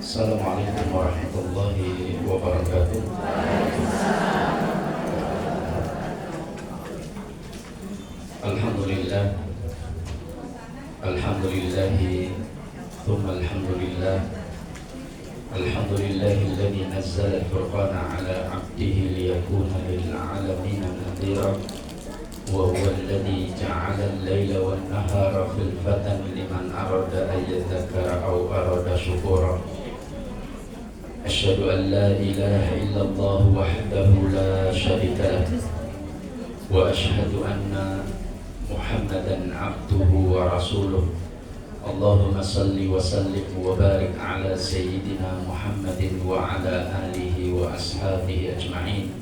Assalamualaikum warahmatullahi wabarakatuh. Alhamdulillah, alhamdulillahi, thumma alhamdulillah. Alhamdulillahilladzi nazzala al-furqana ala 'abdihi liyakuna lil 'alamin nadhira. Wa huwa alladzi ja'ala al-laila wan-nahara khilfatan liman arada an yadhakkara aw arada syukura. Asyhadu an la ilaha illallah wahdahu la syarika lahu wa asyhadu anna Muhammadan abduhu wa rasuluh. Allahumma salli wa sallim wa barik ala sayyidina Muhammadin wa ala alihi wa ashabihi ajma'in.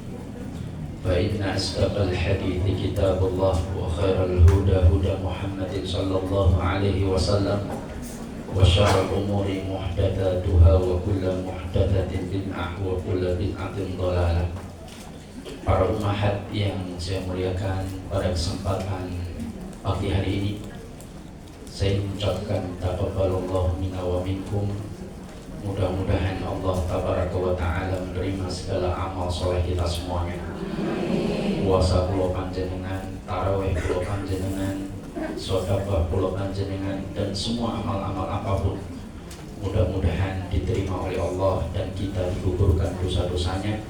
Fa inna asdaqal hadithi kitabullah wa khairal huda huda Muhammadin sallallahu alaihi wasallam wa syarrul umuri muhdatsatuha wa kullu muhdatsatin bid'ah wa kullu bid'atin dhalalah. Para ummahat yang saya muliakan, pada kesempatan pagi hari ini saya mengucapkan taqabbalallahu minna wa minkum. Mudah-mudahan Allah tabaraka wa ta'ala menerima segala amal soleh kita semuanya. Puasa kula panjenengan, tarawih kula panjenengan, sedekah kula panjenengan, dan semua amal-amal apapun mudah-mudahan diterima oleh Allah dan kita digugurkan dosa-dosanya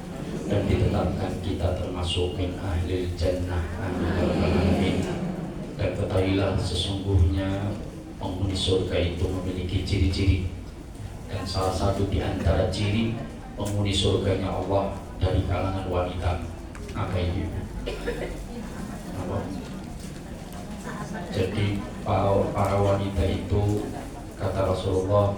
dan ditetapkan kita termasuk min ahlil jannah. Amin ya rabbal alamin. Dan ketahuilah sesungguhnya penghuni surga itu memiliki ciri-ciri, dan salah satu di antara ciri penghuni surganya Allah dari kalangan wanita. Apa itu? Apa? Jadi para wanita itu, kata Rasulullah,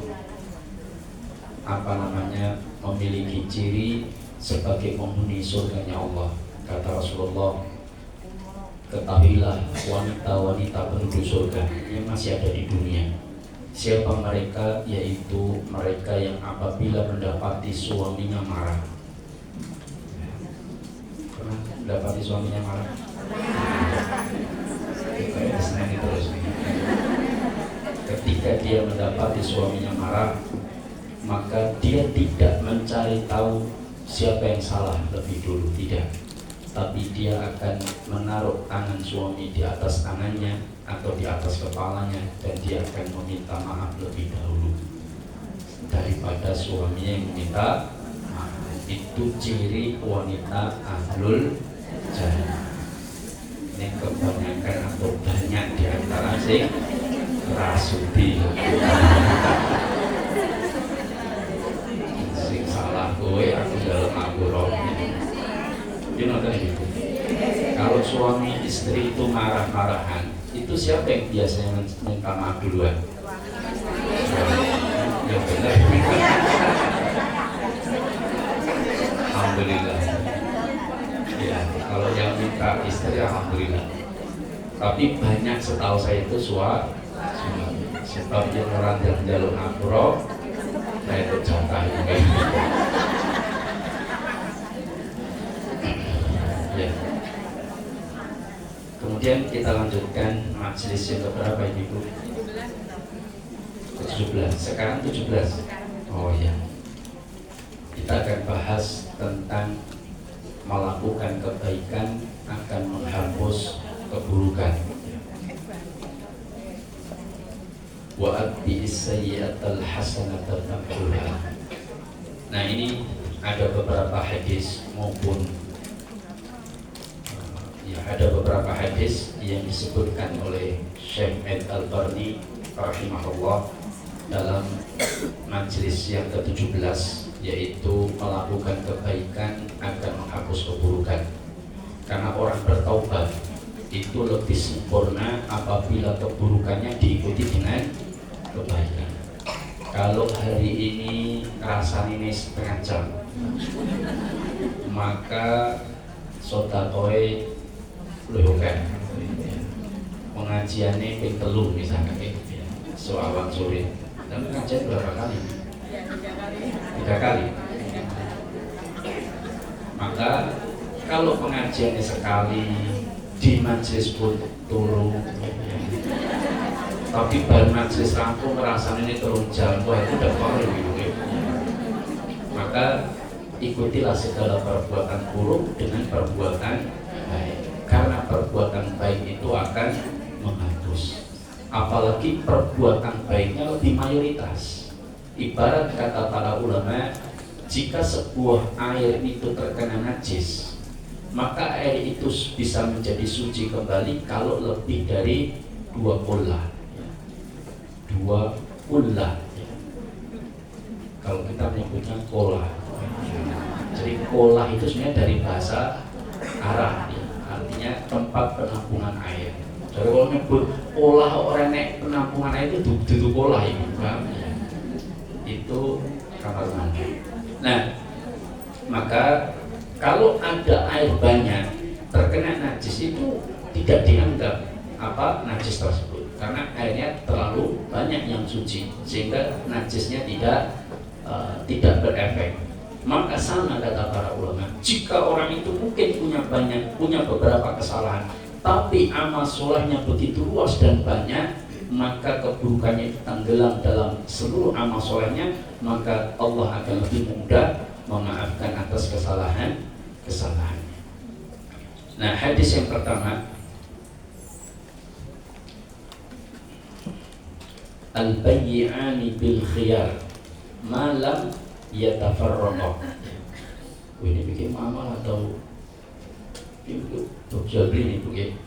memiliki ciri sebagai penghuni surganya Allah. Kata Rasulullah, ketahuilah wanita-wanita penduduk surga yang masih ada di dunia. Siapa mereka? Yaitu mereka yang apabila mendapati suaminya marah. Pernah mendapati suaminya marah? Kayak Senin itu terus. Ketika dia mendapati suaminya marah, maka dia tidak mencari tahu siapa yang salah lebih dulu, tidak. Tapi dia akan menaruh tangan suami di atas tangannya atau di atas kepalanya, dan dia akan meminta maaf lebih dahulu daripada suaminya yang meminta maaf. Itu ciri wanita ahlul jannah. Ini kebanyakan atau banyak di antara sing rasuti. Sing salah kowe, aku dalam aku roh. Gitu. Kalau suami istri itu marah-marahan, itu siapa yang biasanya minta maaf duluan? Yang benar. Alhamdulillah. Ya, kalau yang minta istri alhamdulillah. Tapi banyak setahu saya itu suami. Sebab yang orang yang jalur akro, saya itu jatah juga. Ya. Kemudian kita lanjutkan majelis yang keberapa Ibu? 17. Sekarang 17. Oh ya. Kita akan bahas tentang melakukan kebaikan akan menghapus keburukan. Wa atbi'is sayyi'atal hasanata tamhuha. Nah, ini ada beberapa hadis maupun ada beberapa hadis yang disebutkan oleh Syekh Al-Albani rahimahullah dalam majelis yang ke-17, yaitu melakukan kebaikan akan menghapus keburukan. Karena orang bertaubat itu lebih sempurna apabila keburukannya diikuti dengan kebaikan. Kalau hari ini rasanya ini setengah jam, maka sodakoe luhukan pengajiannya ping telu misalnya soalan sore. Dan pengajian berapa kali? 3 kali. Maka kalau pengajiannya sekali di majelis pun turu, Tapi baru najis rampung merasa ini turun jam, wah itu udah kori gitu ya. Maka ikutilah segala perbuatan buruk dengan perbuatan baik, karena perbuatan baik itu akan menghapus. Apalagi perbuatan baiknya lebih mayoritas. Ibarat kata para ulama, jika sebuah air itu terkena najis, maka air itu bisa menjadi suci kembali kalau lebih dari 2 kullah. 2 kullah. Kalau kita menyebutnya kolah. Jadi kolah itu sebenarnya dari bahasa Arab ya. Artinya tempat penampungan air. Jadi kalau menyebut kolah orang nek penampungan air itu duduk kolah ini, paham ya? Itu kamar mandi. Nah, maka kalau ada air banyak terkena najis itu tidak dianggap najis tersebut, karena airnya terlalu banyak yang suci sehingga najisnya tidak berefek. Maka sama kata para ulama, jika orang itu mungkin punya beberapa kesalahan, tapi amal solehnya begitu luas dan banyak, maka keburukannya itu tenggelam dalam seluruh amal solehnya, maka Allah akan lebih mudah memaafkan atas kesalahannya. Nah, hadis yang pertama, al-bayyi'ani bil khiyar ma lam yatafarraqa. Ini bikin amal atau Jabri ini begini.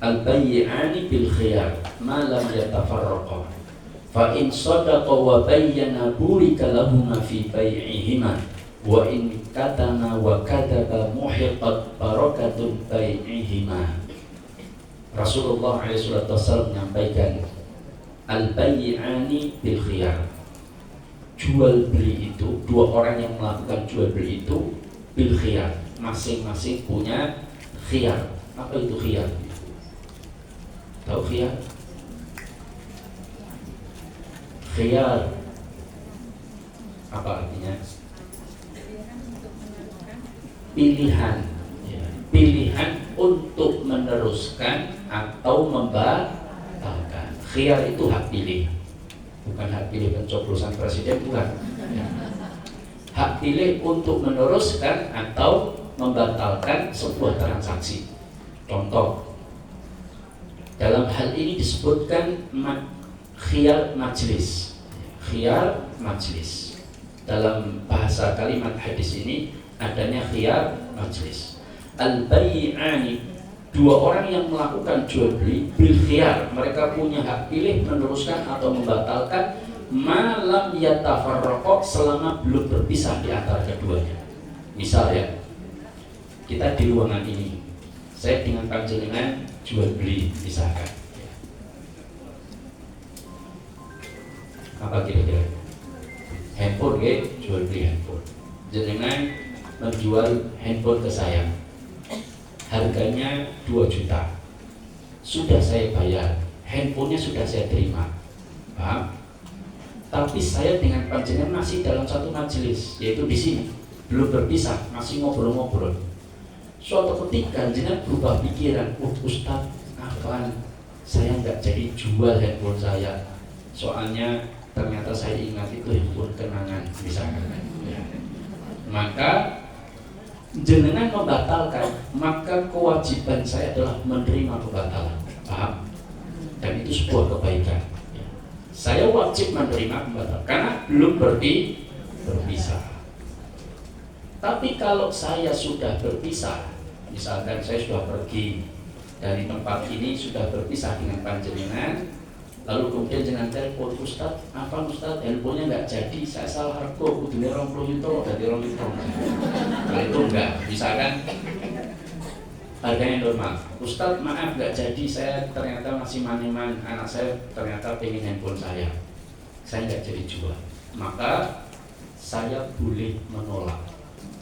Al-bayyi'ani bil khiyar ma lam yatafarraqa fa in sadaqa wa bayyana burika lahuma fi bai'ihima wa in katama wa kadaba muhiqat barakatun bai'ihima. Rasulullah SAW menyampaikan al-bayyi'ani bil khiyar, jual beli itu, dua orang yang melakukan jual beli itu bil khiyar, masing-masing punya khiyar. Apa itu khiyar? Tahu khiyar? Khiyar apa artinya? Pilihan ya. Pilihan untuk meneruskan atau membatalkan. Khiyar itu hak pilih, bukan hak pilih pencoblosan presiden, bukan ya. Hak pilih untuk meneruskan atau membatalkan sebuah transaksi. Contoh, dalam hal ini disebutkan khiyar majlis. Khiyar majlis. Dalam bahasa kalimat hadis ini adanya khiyar majlis. Al-bayyi'ani, dua orang yang melakukan jual beli bil khiyar, mereka punya hak pilih meneruskan atau membatalkan malam yatafarraqa, selama belum berpisah di antara keduanya. Misal ya, kita di ruangan ini, saya dengan panjenengan jual beli misalkan. Apa kira-kira? Handphone ya, jual beli handphone. Jenengan menjual handphone ke saya, harganya 2 juta. Sudah saya bayar, handphonenya sudah saya terima, paham? Tapi saya dengan panjenengan masih dalam satu majelis, yaitu di sini, belum berpisah, masih ngobrol-ngobrol. Suatu ketika jenengan berubah pikiran, Ustaz, kapan saya nggak jadi jual handphone saya, soalnya ternyata saya ingat itu handphone kenangan misalkan ya. Maka jenengan membatalkan, maka kewajiban saya adalah menerima pembatalan, paham? Dan itu sebuah kebaikan ya. Saya wajib menerima pembatalan karena belum berpisah. Tapi kalau saya sudah berpisah, misalkan saya sudah pergi dari tempat ini, sudah berpisah dengan panjenengan, lalu kemudian jenengan telepon, Ustaz, apa Ustaz, handphonenya nggak jadi, saya salah harga, kudune 20 juta, dari 20 juta. Kalau itu enggak, misalkan harganya normal, Ustaz maaf nggak jadi, saya ternyata masih maniman, anak saya ternyata pengen handphone saya nggak jadi jual, maka saya boleh menolak.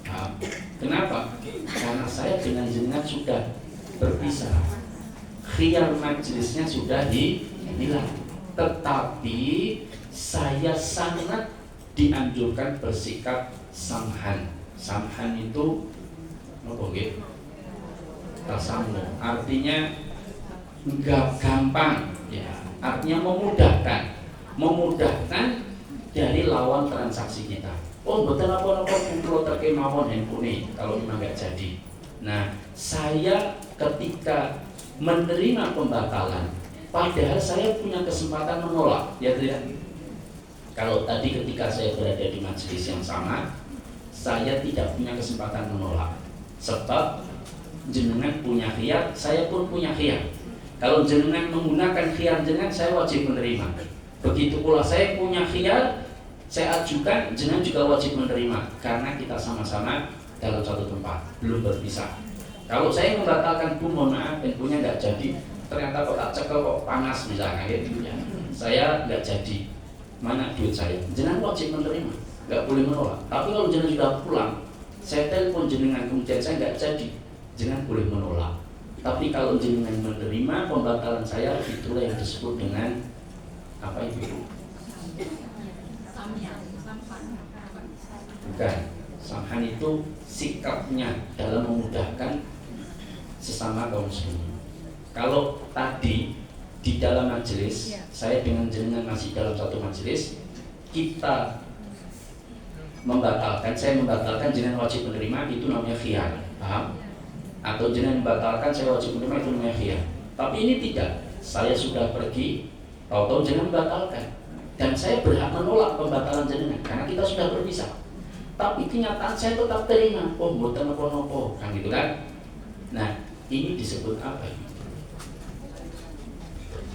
Nah, kenapa? Karena saya dengan jenengan sudah berpisah, khiyar majelisnya sudah hilang. Tetapi saya sangat dianjurkan bersikap samhan. Samhan itu apa gitu? Tasamu, artinya enggak gampang ya, artinya memudahkan dari lawan transaksi kita. Oh, betul apa-apa kumpul terkait mawon handphone kalau memang nggak jadi. Nah, saya ketika menerima pembatalan, padahal saya punya kesempatan menolak, ya tidak? Kalau tadi ketika saya berada di majelis yang sama, saya tidak punya kesempatan menolak, sebab jenengan punya khiyar, saya pun punya khiyar. Kalau jenengan menggunakan khiyar jenengan, saya wajib menerima. Begitu pula saya punya khiyar, saya ajukan, jenengan juga wajib menerima, karena kita sama-sama dalam satu tempat, belum berpisah. Kalau saya membatalkan, Bu, mohon maaf, punya nggak jadi, ternyata kok tak cekel kok panas misalnya, gitu ya. Saya nggak jadi, mana duit saya? Jenengan wajib menerima, nggak boleh menolak. Tapi kalau jenengan sudah pulang, saya telepon jenengan kemudian saya nggak jadi, jenengan boleh menolak. Tapi kalau jenengan menerima pembatalan saya, itulah yang disebut dengan apa itu? Bukan, samhan itu sikapnya dalam memudahkan sesama kaum muslimin. Kalau tadi di dalam majelis, saya dengan jenengan masih dalam satu majelis, kita membatalkan, saya membatalkan, jenengan wajib menerima, itu namanya khiyar, paham? Atau jenengan membatalkan, saya wajib menerima, itu namanya khiyar. Tapi ini tidak, saya sudah pergi, tahu-tahu jenengan membatalkan, dan saya berhak menolak pembatalan jenengan karena kita sudah berpisah. Tapi kenyataan saya tetap terima, oh mboten napa-napa, kan gitu kan? Nah, ini disebut apa?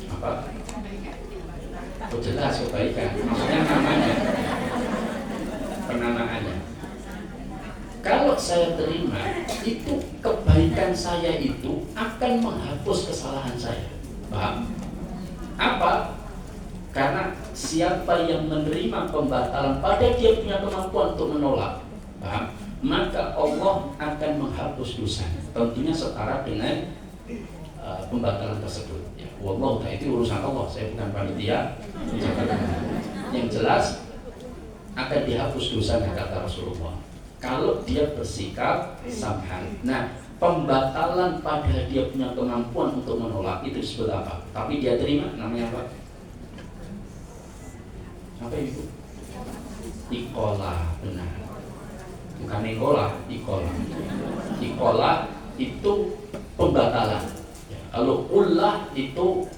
Apa? Oh jelas kebaikan, maksudnya namanya, penamaannya. Kalau saya terima, itu kebaikan saya itu akan menghapus kesalahan saya, paham? Apa? Karena siapa yang menerima pembatalan, pada dia punya kemampuan untuk menolak, paham? Maka Allah akan menghapus dosa, tentunya setara dengan pembatalan tersebut. Ya, wallahu ta'ala, itu urusan Allah, saya bukan panitia. Yang jelas akan dihapus dosanya, kata Rasulullah, kalau dia bersikap samhan. Nah, pembatalan pada dia punya kemampuan untuk menolak itu disebut apa? Tapi dia terima, namanya apa? Apa itu? Ikola, benar. Bukan ikola, ikola. Ikola itu pembatalan. Ya, kalau ulah itu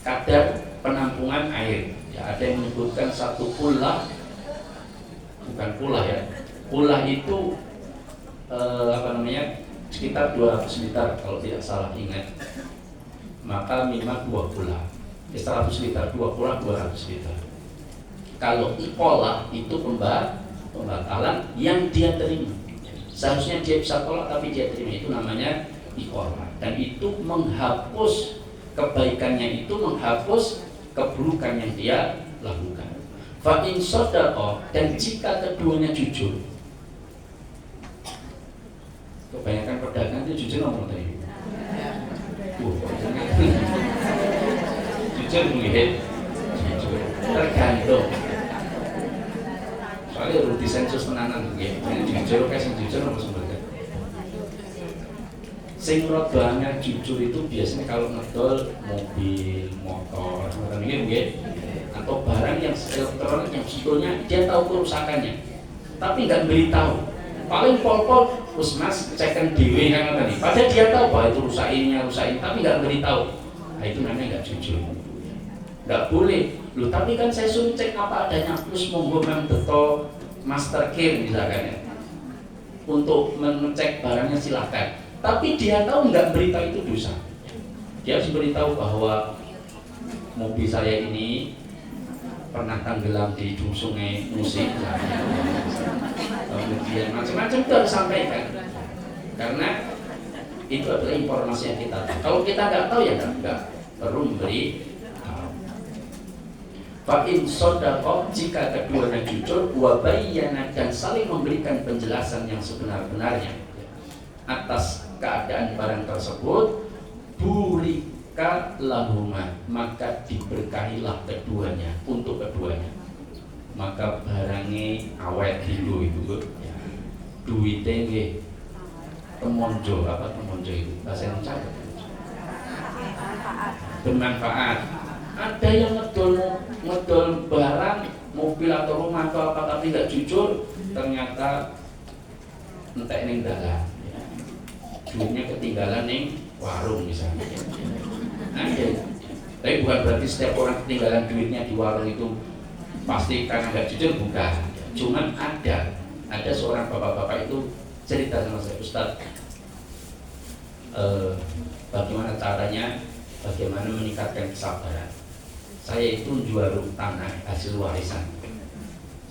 kadar penampungan air. Ya, ada yang menyebutkan satu ulah, bukan pula ya. Ulah itu sekitar 200 liter kalau tidak salah ingat. Maka minimal 2 pula. 100 liter, 2 pula 200 liter. Kalau ikola itu pembatalan yang dia terima. Seharusnya dia bisa tolak tapi dia terima, itu namanya ikola. Dan itu menghapus kebaikannya, itu menghapus keburukan yang dia lakukan. Fa in shadaqa, dan jika keduanya jujur. Kebanyakan pedagang itu jujur ngomong tadi. Jujur mungkin. Tergantung. Soalnya udah disensus tenanan ya. Jujur kayak jujur apa sebenarnya? Sing rodanya jujur itu biasanya kalau ngedol mobil, motor, semacam ini mungkin, atau barang yang elektronik yang sebetulnya dia tahu kerusakannya, tapi nggak beritahu. Paling pol-pol, Mas cekkan dewe kan tadi. Padahal dia tahu bahwa itu rusak ini, tapi nggak beritahu. Nah itu namanya nggak jujur. Nggak boleh. Loh, tapi kan saya suruh cek apa adanya, plus monggo beto master care misalkan ya, untuk mengecek barangnya silakan. Tapi dia tahu nggak berita itu dosa. Dia harus beritahu bahwa mobil saya ini pernah tenggelam di sungai Musi, kemudian macam-macam itu harus sampaikan, karena itu adalah informasi yang kita tahu. Kalau kita nggak tahu ya nggak perlu memberi. Fa'in sodaqoh, jika keduanya jujur, wa bayyana, dan saling memberikan penjelasan yang sebenar-benarnya atas keadaan barang tersebut, burika lahuma, maka diberkahilah keduanya, untuk keduanya. Maka barangnya awet dulu itu ya. Duitnya nggih temonjo, apa temonjo itu bahasa Indonesia, bermanfaat. Ada yang ngedol barang, mobil atau rumah atau apa tapi nggak jujur, ternyata entek ning dalan. Duitnya ketinggalan ning warung misalnya. Ada. Tapi bukan berarti setiap orang ketinggalan duitnya di warung itu pasti karena nggak jujur, bukan. Cuman ada seorang bapak-bapak itu cerita sama saya, Ustaz, bagaimana caranya, bagaimana meningkatkan kesabaran. Saya itu jual tanah hasil warisan,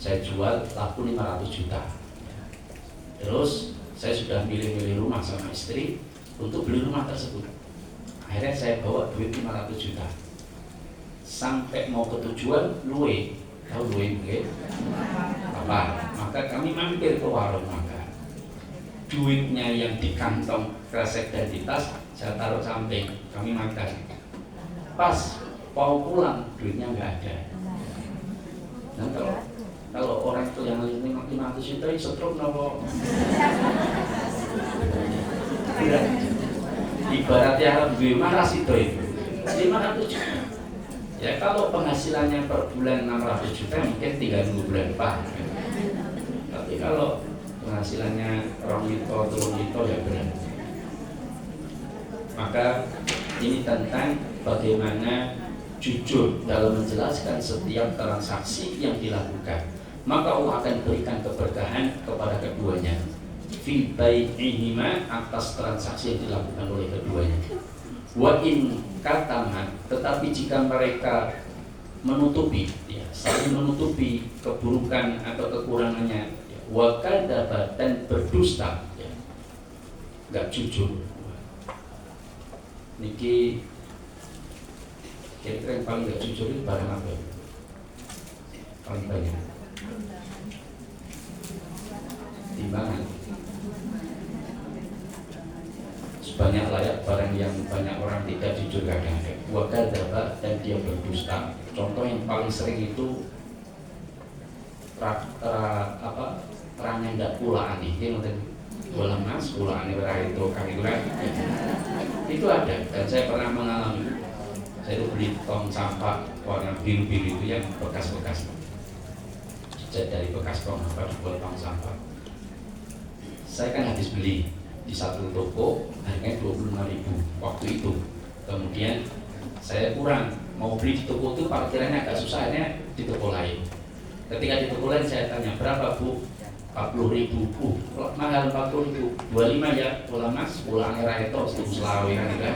saya jual laku 500 juta. Terus saya sudah milih-milih rumah sama istri untuk beli rumah tersebut. Akhirnya saya bawa duit 500 juta. Sampai mau ke tujuan, luwe. Tahu luwe mungkin? Apa? Maka kami mampir ke warung makan. Duitnya yang di kantong kresek dan di tas saya taruh samping, kami makan. Pas mau pulang, duitnya nggak ada. Dan kalau orang itu yang 500 juta itu stroke nopo. Ibaratnya Arab marah itu 500 juta. Ya kalau penghasilannya per bulan 600 juta mungkin 3 bulan Pak. Tapi kalau penghasilannya orang itu turun itu ya benar. Maka ini tentang bagaimana jujur dalam menjelaskan setiap transaksi yang dilakukan. Maka Allah akan berikan keberkahan kepada keduanya. Fi bai'ihima, atas transaksi yang dilakukan oleh keduanya. Wa in katama, tetapi jika mereka menutupi, ya, saling menutupi keburukan atau kekurangannya, ya, wa kadzaba, dan berdusta, ya, nggak jujur. Niki kira-kira yang paling nggak jujur itu barang apa? Paling banyak timbangan. Banyak layak barang yang banyak orang tidak jujur kadang-kadang. Wa kadzaba, dan dia berdusta. Contoh yang paling sering itu terangnya ndak pulaan nih, dia ngoten bola mas pulaan ora itu kami kurang. Itu ada, dan saya pernah mengalami. Saya itu beli tong sampah warna biru-biru itu yang bekas-bekas, dari bekas tong sampah dibuat tong sampah. Saya kan habis beli di satu toko harganya 25.000 waktu itu. Kemudian saya kurang, mau beli di toko itu parkirannya agak susah, akhirnya di toko lain. Ketika di toko lain saya tanya, berapa Bu? 40.000. Mahal 40.000. 25 ya, pulang mas, pulang era itu selawi kan.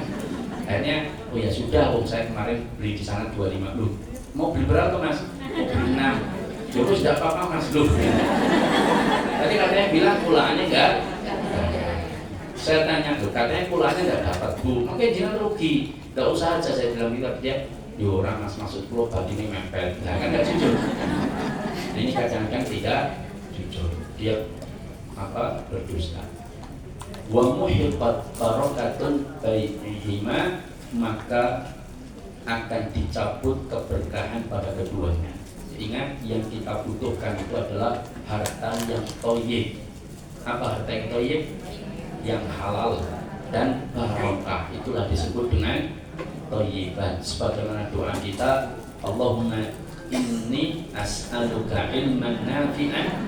Akhirnya, oh ya sudah, saya kemarin beli di sana 25. Loh, mau beli berapa mas? Mau beli 6. Ya sudah apa-apa mas, loh. Tadi katanya bilang pulaannya enggak. Saya tanya tuh, katanya pulangnya nggak dapat Bu, mungkin jangan rugi, nggak usah aja. Saya bilang gitu, dia orang mas maksud pulau bagi ini mepet, nah kan nggak jujur. Ini kadang-kadang tidak jujur, dia berdusta. Wa muhibat barokatun baihima, maka akan dicabut keberkahan pada keduanya. Ingat, yang kita butuhkan itu adalah harta yang thayyib. Apa harta yang thayyib? Yang halal dan barokah, itulah disebut dengan thayyiban. Sebagaimana doa kita, Allahumma inni as'aluka ilman nafi'an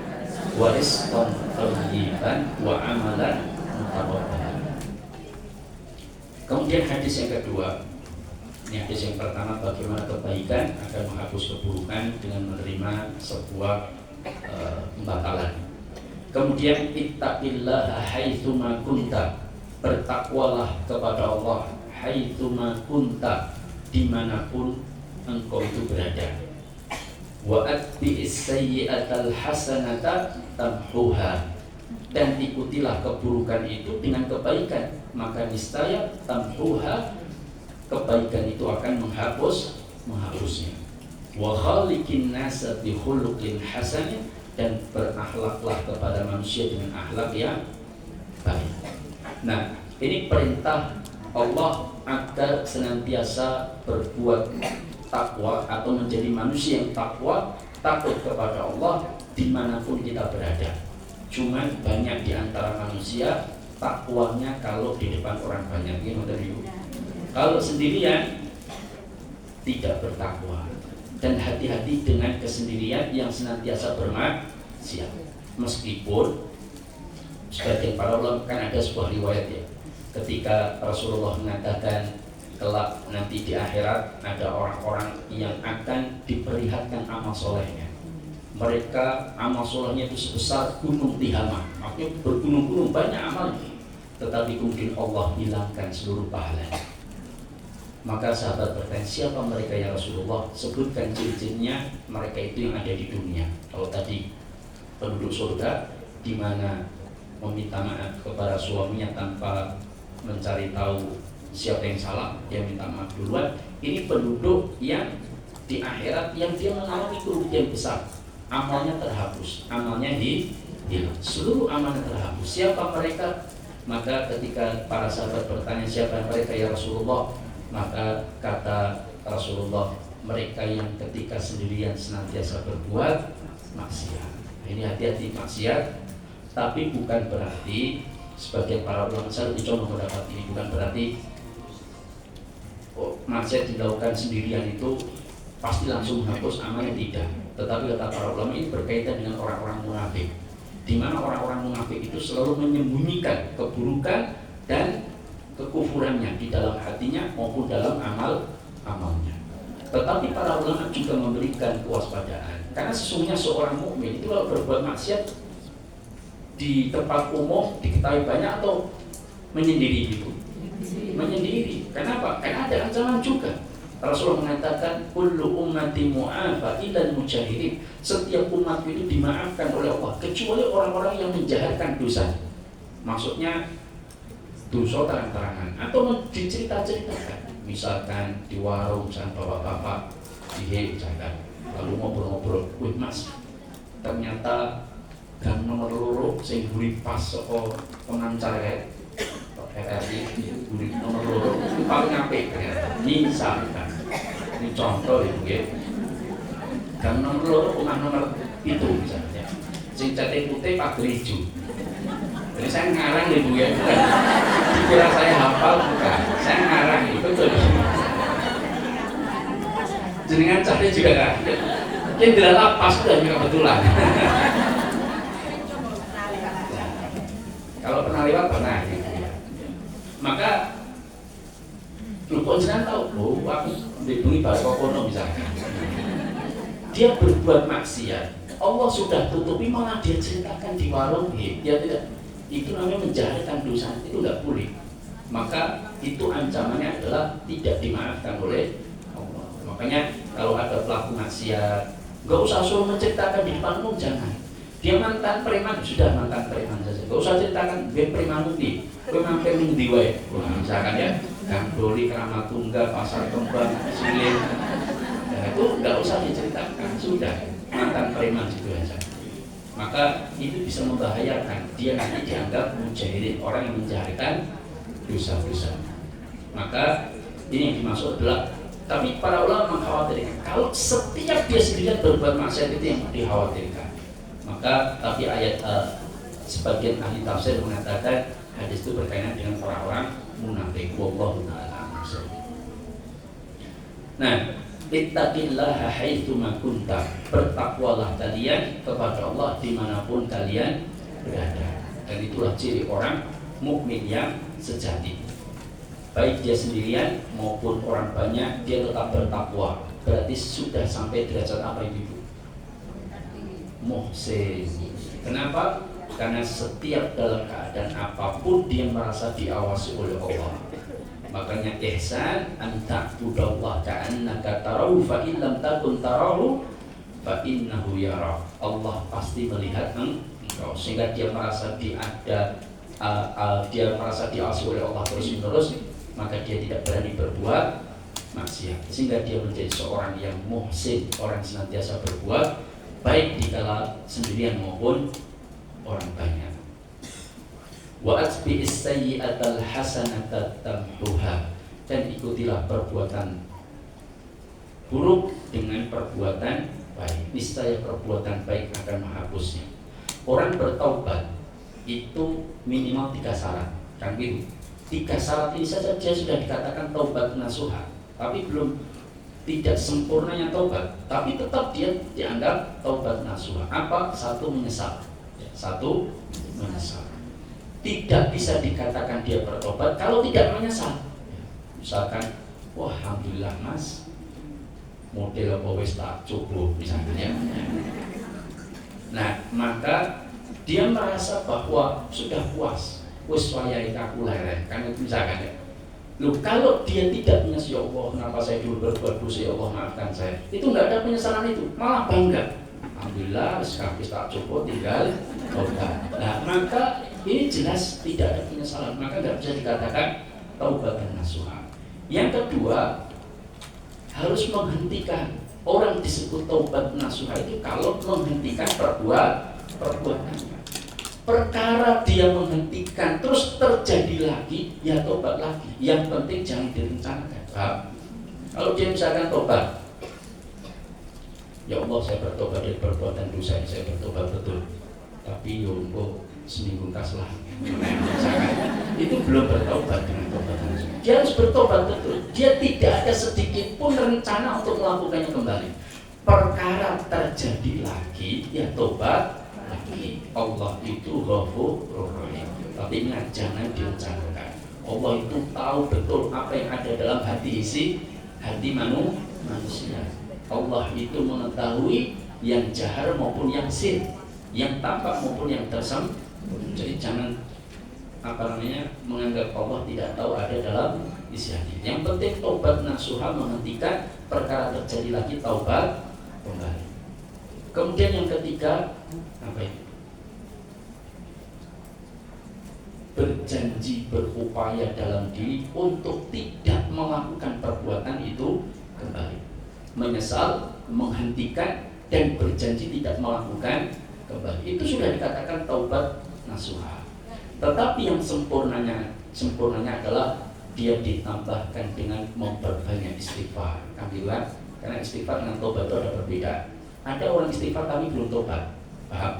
wa rizqan thayyiban wa amalan mutaqabbalan. Kemudian hadis yang kedua, ini hadis yang pertama, bagaimana kebaikan akan menghapus keburukan dengan menerima sebuah pembatalan. Kemudian ittaqillaha haitsuma kunta, bertakwalah kepada Allah haitsuma kunta, dimanapun engkau itu berada. Wa atbi'is sayyi'atal hasanata tamhuha, dan ikutilah keburukan itu dengan kebaikan, maka niscaya tamhuha, kebaikan itu akan menghapusnya. Wa khaliqin nasa bi khuluqin hasanin, dan berakhlaklah kepada manusia dengan akhlak yang baik. Nah, ini perintah Allah agar senantiasa berbuat takwa atau menjadi manusia yang takwa, takut kepada Allah dimanapun kita berada. Cuman banyak di antara manusia takwanya kalau di depan orang banyak. Kalau sendirian tidak bertakwa. Dan hati-hati dengan kesendirian yang senantiasa bermaksiat. Meskipun sebagian para ulama kan ada sebuah riwayat ya, ketika Rasulullah mengatakan kelak nanti di akhirat ada orang-orang yang akan diperlihatkan amal solehnya. Mereka amal solehnya itu sebesar gunung Tihamah, artinya bergunung-gunung banyak amalnya, tetapi kemudian Allah hilangkan seluruh pahalanya. Maka sahabat bertanya, siapa mereka ya Rasulullah? Sebutkan ciri-cirinya mereka itu yang ada di dunia. Kalau tadi penduduk surga, di mana meminta maaf kepada suaminya tanpa mencari tahu siapa yang salah, dia minta maaf duluan. Ini penduduk yang di akhirat yang dia mengalami kerugian besar, amalnya terhapus, amalnya hilang, seluruh amalnya terhapus. Siapa mereka? Maka ketika para sahabat bertanya siapa mereka ya Rasulullah, maka kata Rasulullah, mereka yang ketika sendirian senantiasa berbuat maksiat. Ini hati-hati maksiat, tapi bukan berarti sebagian para ulama saya dicoba mendapat ini, bukan berarti maksiat dilakukan sendirian itu pasti langsung menghapus amalnya, tidak. Tetapi kata para ulama ini berkaitan dengan orang-orang munafik, di mana orang-orang munafik itu selalu menyembunyikan keburukan dan kekufurannya di dalam hatinya maupun dalam amalnya. Tetapi para ulama juga memberikan kewaspadaan, karena sesungguhnya seorang mukmin itu kalau berbuat maksiat di tempat umum diketahui banyak atau menyendiri itu, menyendiri. Kenapa? Karena ada ancaman juga. Rasulullah mengatakan kullu ummati mu'afa illal mujahirin. Setiap umat itu dimaafkan oleh Allah kecuali orang-orang yang menjaharkan dosa. Maksudnya dosa terang-terangan atau dicerita-ceritakan, misalkan di warung misalkan bapak-bapak misalkan lalu ngobrol-ngobrol, wih mas ternyata gang nomor loro sing buri pas saka pengancar RRI buri nomor loro paling apik ternyata, misalkan ini contoh ya mungkin gang nomor loro omah nomor itu misalnya sing cate putih pager ijo. Jadi saya ngarang nih Bu ya, kira saya hafal bukan, saya ngarang nih, betul. Jenengan cari juga kan, yang dilalah pas udah juga kebetulan. Kalau pernah lewat pernah gitu ya. Maka lu kok jenengan tahu, oh aku dibeli bahasa kono misalkan. Dia berbuat maksiat, Allah sudah tutupi malah dia ceritakan di warung, dia tidak. Itu namanya menjaharkan dosa, itu nggak boleh. Maka itu ancamannya adalah tidak dimaafkan oleh Allah. Makanya kalau ada pelaku maksiat, nggak usah suruh menceritakan di depan umum, jangan. Dia mantan preman, sudah mantan preman saja. Nggak usah ceritakan dia preman di, preman di wae. Misalkan ya, Gang Doli, Keramat Tunggal, Pasar Kembang, Silir, itu nggak usah diceritakan, sudah mantan preman itu aja. Maka itu bisa membahayakan, dia nanti dianggap mujahidin, orang yang menjaharkan dosa-dosa. Maka ini yang dimaksud adalah, tapi para ulama mengkhawatirkan kalau setiap dia sendirian berbuat maksiat itu yang dikhawatirkan. Maka tapi ayat sebagian ahli tafsir mengatakan hadis itu berkaitan dengan orang-orang munafik. Wallahu ta'ala a'lam. Nah, ittaqillaha haitsuma kunta, bertakwalah kalian kepada Allah dimanapun kalian berada. Dan itulah ciri orang mukmin yang sejati. Baik dia sendirian maupun orang banyak, dia tetap bertakwa. Berarti sudah sampai derajat apa itu? Muhsin. Kenapa? Karena setiap dalam keadaan apapun dia merasa diawasi oleh Allah. Makanya ihsan anta budallah ka'annaka tarahu fa in lam takun tarahu fa innahu yara. Allah pasti melihat engkau, sehingga dia merasa dia merasa diawasi oleh Allah terus-menerus, maka dia tidak berani berbuat maksiat, sehingga dia menjadi seorang yang muhsin, orang senantiasa berbuat baik dikala sendirian maupun orang banyak. Wa atbi'is sayyi'atal hasanata tamhuha, dan ikutilah perbuatan buruk dengan perbuatan baik, niscaya perbuatan baik akan menghapusnya. Orang bertaubat itu minimal 3 syarat, kan gitu. 3 syarat ini saja dia sudah dikatakan taubat nasuha, tapi belum tidak sempurnanya taubat, tapi tetap dia dianggap taubat nasuha. Apa? Satu, menyesal. Satu, menyesal. Tidak bisa dikatakan dia bertobat kalau tidak menyesal. Misalkan, wah alhamdulillah mas, model apa wis tak cukup misalnya ya. Nah, maka dia merasa bahwa sudah puas, wis wayahe aku leren, kan itu misalkan ya. Loh, kalau dia tidak menyesal, ya Allah kenapa saya dulu berbuat dosa, ya Allah maafkan saya, itu nggak ada penyesalan, itu malah bangga. Alhamdulillah, sekarang tak cukup, tinggal taubat. Nah, maka ini jelas tidak ada penyesalan, maka nggak bisa dikatakan taubat dan nasuha. Yang kedua, harus menghentikan. Orang disebut taubat nasuha itu kalau menghentikan perbuatannya. Perkara dia menghentikan terus terjadi lagi, ya tobat lagi. Yang penting jangan direncanakan. Kalau dia misalkan tobat, ya Allah saya bertobat dari perbuatan dosa ini, saya bertobat betul, tapi yongko seminggu kaslah, itu belum bertobat dengan tobat. Dia harus bertobat betul. Dia tidak ada sedikit pun rencana untuk melakukannya kembali. Perkara terjadi lagi, ya tobat lagi. Allah itu Ghafurur Rahim. Tapi ingat, jangan direncanakan. Allah itu tahu betul apa yang ada dalam hati manusia. Allah itu mengetahui yang jahar maupun yang sir, yang tampak maupun yang tersembunyi. Jadi jangan menganggap Allah tidak tahu ada dalam isi hati. Yang penting taubat nasuha, menghentikan perkara terjadi lagi, taubat kembali. Kemudian yang ketiga, apa itu? Berjanji, berupaya dalam diri untuk tidak melakukan perbuatan itu kembali. Menyesal, menghentikan, dan berjanji tidak melakukan kembali. Itu sudah dikatakan taubat nasuha. Tetapi yang sempurnanya adalah dia ditambahkan dengan memperbanyak istighfar. Karena istighfar dengan taubat itu ada berbeda. Ada orang istighfar tapi belum taubat. Paham?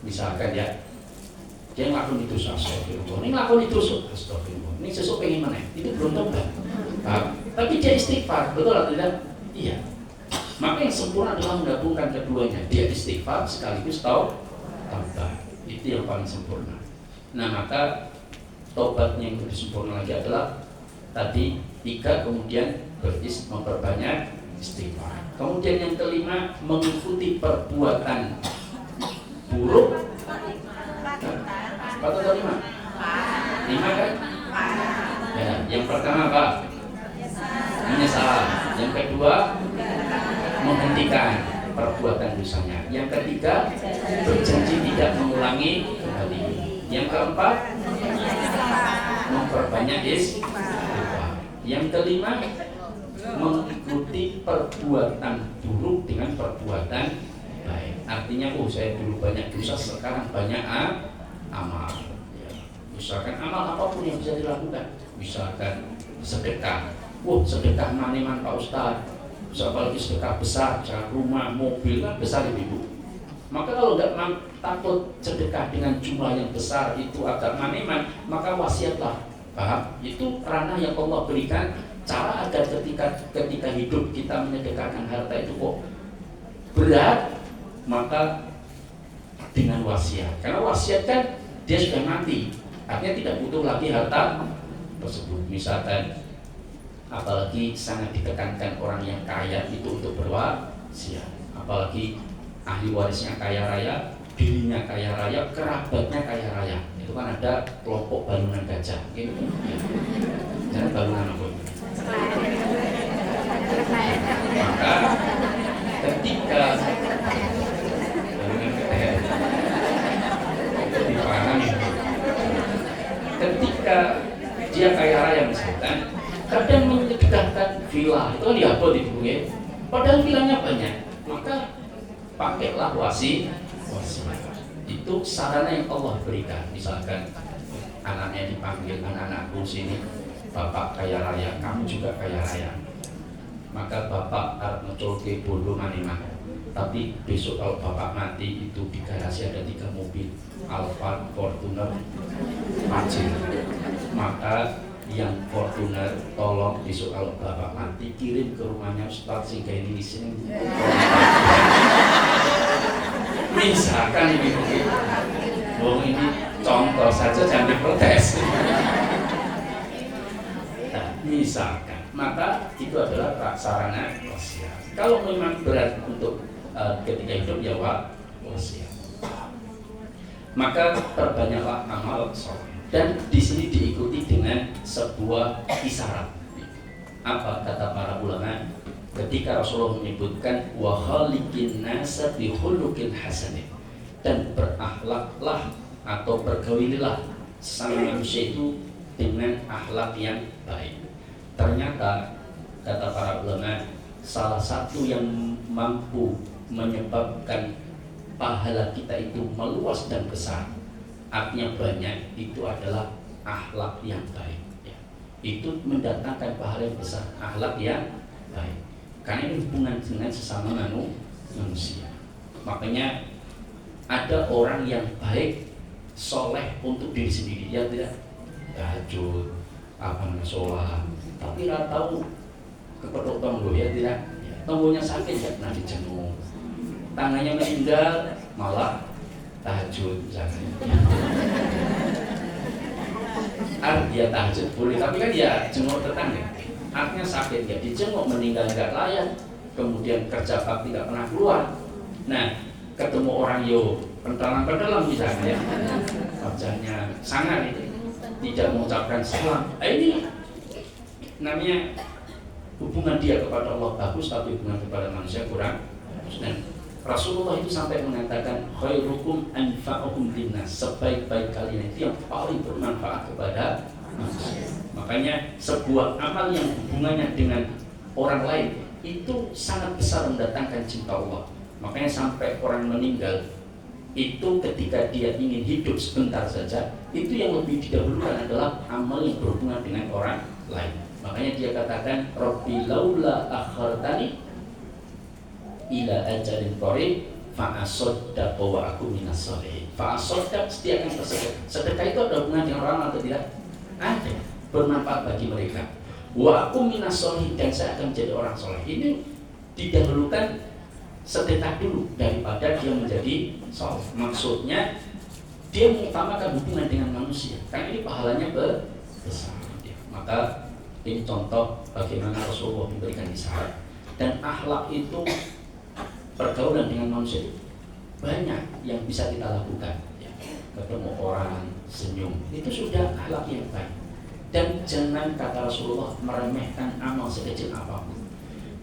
Misalkan ya, dia ngelakuin itu astagfirullah, ini ngelakuin itu astagfirullah, ini sesuk pengen meneh, itu belum taubat. Paham? Tapi dia istighfar, betul atau tidak? Iya. Maka yang sempurna adalah menggabungkan keduanya. Dia istighfar sekaligus taubat. Itu yang paling sempurna. Nah, maka taubatnya yang lebih sempurna lagi adalah tadi 3, kemudian memperbanyak istighfar. Kemudian yang kelima, mengikuti perbuatan buruk. 4 atau 5? 5 kan? Ya, yang pertama apa? Menyesal. Yang kedua, menghentikan perbuatan dosanya. Yang ketiga, berjanji tidak mengulangi kembali. Yang keempat, memperbanyak istighfar. Yang kelima, mengikuti perbuatan buruk dengan perbuatan baik. Artinya, saya dulu banyak dosa, sekarang banyak amal. Ya. Misalkan amal apapun yang bisa dilakukan. Misalkan sedekah. Sedekah maniman Pak Ustaz. Apalagi sedekah besar, misalkan rumah, mobil kan besar ibu. Maka kalau nggak takut sedekah dengan jumlah yang besar itu agak maniman, maka wasiatlah. Paham? Itu ranah yang Allah berikan, cara agar ketika hidup kita menyedekahkan harta itu kok berat, maka dengan wasiat. Karena wasiat kan dia sudah mati, artinya tidak butuh lagi harta tersebut. Misalkan, apalagi sangat ditekankan orang yang kaya itu untuk berwasiat, apalagi ahli warisnya kaya raya, dirinya kaya raya, kerabatnya kaya raya. Itu kan ada kelompok bangunan gajah, gitu. Jangan bangunan apa? Maka ketika bangunan gajah, ketika dia kaya raya misalkan, kadang menyedekahkan villa, itu kan diapot itu ya. Padahal villanya banyak, maka pakailah wasiat. Itu sarana yang Allah berikan. Misalkan anaknya dipanggil, anak-anakku sini, bapak kaya raya, kamu juga kaya raya. Maka bapak harus mencolke bodoh manimah. Tapi besok kalau bapak mati, itu di garasi ada 3 mobil, Alphard, Fortuner, Pajero. Maka yang Fortuner tolong besok kalau bapak mati kirim ke rumahnya Ustadz sehingga ini di sini. Misalkan ini, ini contoh saja, jangan diprotes. Nah, misalkan, maka itu adalah sarana wasiat. Kalau memang berat untuk ketika hidup ya wasiat, maka perbanyaklah amal soleh. Dan di sini diikuti dengan sebuah isyarat. Apa kata para ulama ketika Rasulullah menyebutkan wa khaliqin nasa bi khuluqin hasanin, dan berakhlaklah atau bergaulilah sama manusia itu dengan akhlak yang baik. Ternyata kata para ulama salah satu yang mampu menyebabkan pahala kita itu meluas dan besar, artinya banyak, itu adalah akhlak yang baik ya. Itu mendatangkan pahala yang besar, akhlak yang baik, karena ini hubungan dengan sesama manusia. Makanya ada orang yang baik, soleh untuk diri sendiri, ya tidak tahajud, sholat, tapi tidak tahu kepetok tonggo, ya tidak, tonggonya sakit ya pernah dijenguk, tangannya meninggal malah tahajud misalnya. Dia tahajud boleh, tapi kan dia jenguk tetangga, artinya sakit ya dijenguk, meninggal nggak layak, kemudian kerja bakti nggak pernah keluar. Nah, ketemu orang yo pendalang misalnya, wajahnya sangat itu, tidak mengucapkan salam. Ini namanya hubungan dia kepada Allah bagus, tapi hubungan kepada manusia kurang. Dan Rasulullah itu sampai mengatakan khairukum anfa'ukum linnas, sebaik-baik kalian itu yang paling bermanfaat kepada manusia. Makanya sebuah amal yang hubungannya dengan orang lain itu sangat besar mendatangkan cinta Allah. Makanya sampai orang meninggal itu ketika dia ingin hidup sebentar saja, itu yang lebih didahulukan adalah amal yang berhubungan dengan orang lain. Makanya dia katakan Rabbi laula akhartani ila ajalin qarib fa asaddaq wa aku minas sholihin. Fa asaddaq, dia akan bersedekah. Sedekah itu ada hubungan dengan orang atau tidak? Ada, bermanfaat bagi mereka. Wa aku minas sholihin, dan saya akan menjadi orang soleh. Ini didahulukan sedekah dulu daripada dia menjadi soleh. Maksudnya dia mengutamakan hubungan dengan manusia, karena ini pahalanya besar. Maka ini contoh bagaimana Rasulullah memberikan isyarat. Dan akhlak itu, pergaulan dengan manusia itu banyak yang bisa kita lakukan ya. Ketemu orang, senyum, itu sudah akhlak yang baik. Dan jangan, kata Rasulullah, meremehkan amal sekecil apapun.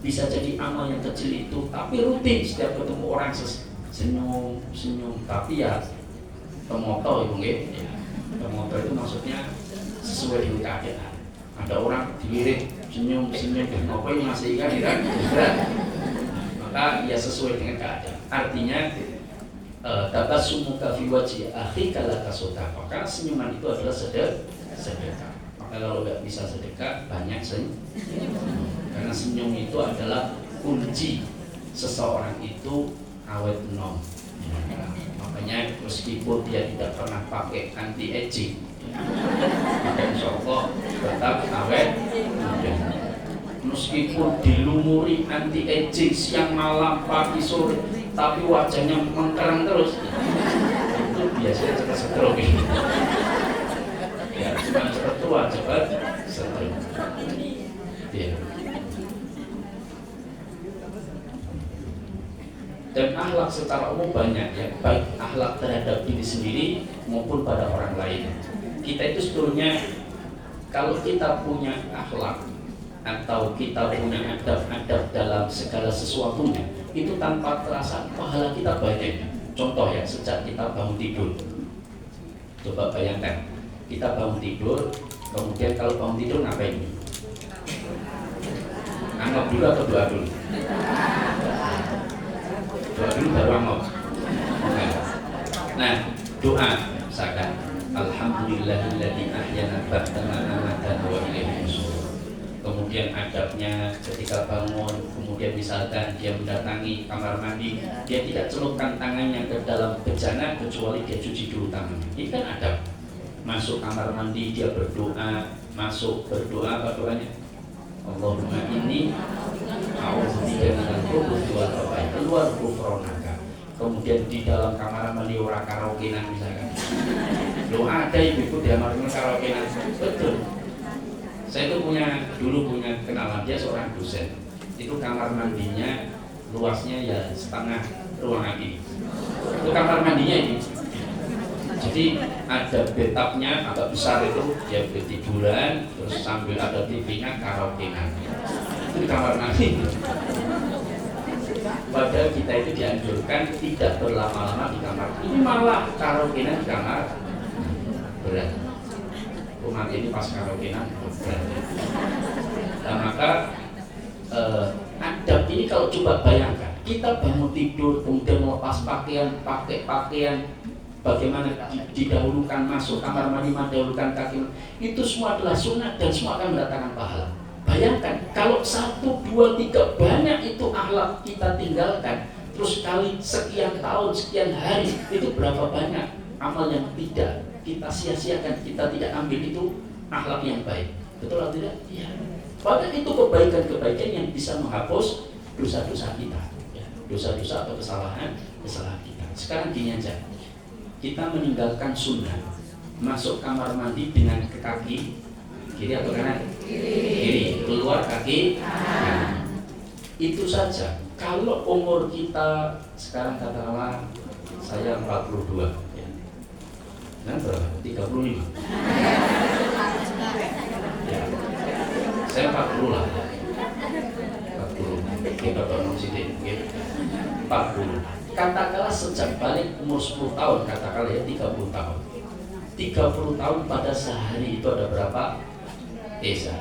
Bisa jadi amal yang kecil itu, tapi rutin setiap ketemu orang senyum, tapi ya pemoto itu ya. Pemoto itu maksudnya sesuai dengan keadaan. Ada orang dilirik senyum, apa ini masih ikan kan? Maka ya sesuai dengan keadaan. Artinya tabassumuka fi wajhi akhika laka sadaqah. Karena senyuman itu adalah sedekah. Maka kalau nggak bisa sedekah, banyak senyum. Karena senyum itu adalah kunci seseorang itu awet enom. Makanya meskipun dia tidak pernah pakai anti aging, maka insya Allah tetap awet muda. Meskipun dilumuri anti aging siang malam pagi sore, tapi wajahnya mengkerang terus, itu biasanya cepat stroke. Ya, cuma cepat tua, cepat stroke. Ya. Dan akhlak secara umum banyak ya, baik akhlak terhadap diri sendiri maupun pada orang lain. Kita itu sebetulnya kalau kita punya akhlak atau kita punya adab-adab dalam segala sesuatunya, itu tanpa terasa pahala kita banyak. Contoh ya, sejak kita bangun tidur, coba bayangkan kita bangun tidur, kemudian kalau bangun tidur ngapain? Anggap dulu atau doa dulu? Doa dulu baru anggap. Nah, doa misalkan alhamdulillahilladzi ahyana ba'dama amatana wa ilaihi nusyur. Kemudian adabnya ketika bangun, kemudian misalkan dia mendatangi kamar mandi, dia tidak celupkan tangannya ke dalam bejana kecuali dia cuci dulu tangannya. Ini kan adab. masuk kamar mandi dia berdoa, masuk berdoa apa doanya? Allahumma inni a'udzubika minal khubuthi wal khaba'ith, keluar ghufranaka. Kemudian di dalam kamar mandi ora karaokean misalkan. Lo ada ibu di kamar mandi karaokean, betul. Saya itu dulu punya kenalan, dia seorang dosen. Itu kamar mandinya luasnya ya setengah ruangan ini. Itu kamar mandinya ini. Jadi ada bathtubnya agak besar itu, dia tiduran, terus sambil ada TV-nya karaokean. Itu di kamar mandi. Padahal kita itu dianjurkan tidak berlama-lama di kamar. Ini malah karaokean di kamar. Berat. Umat ini pas karaokean berat. Nah maka adab ini kalau coba bayangkan, kita bangun tidur kemudian melepas pakaian, pakai pakaian, bagaimana didahulukan masuk kamar mandi, mendahulukan kaki, itu semua adalah sunat dan semua akan mendatangkan pahala. Bayangkan kalau 1, 2, 3 banyak itu akhlak kita tinggalkan, terus kali sekian tahun, sekian hari, itu berapa banyak amal yang tidak kita sia-siakan, kita tidak ambil itu akhlak yang baik. Betul atau tidak? Iya. Padahal itu kebaikan-kebaikan yang bisa menghapus dosa-dosa kita, ya. Dosa-dosa atau kesalahan kita. Sekarang gini aja, kita meninggalkan sunnah, masuk kamar mandi dengan kaki kiri atau kanan? Kiri. Keluar kaki kanan. Itu saja. Kalau umur kita sekarang katakanlah saya 42. Nah, berapa? 35. Ya. Saya 40 lah. 40. Kita tolong sidik, gitu. 40. Katakanlah sejak balik umur 10 tahun, katakanlah ya 30 tahun. 30 tahun pada sehari itu ada berapa?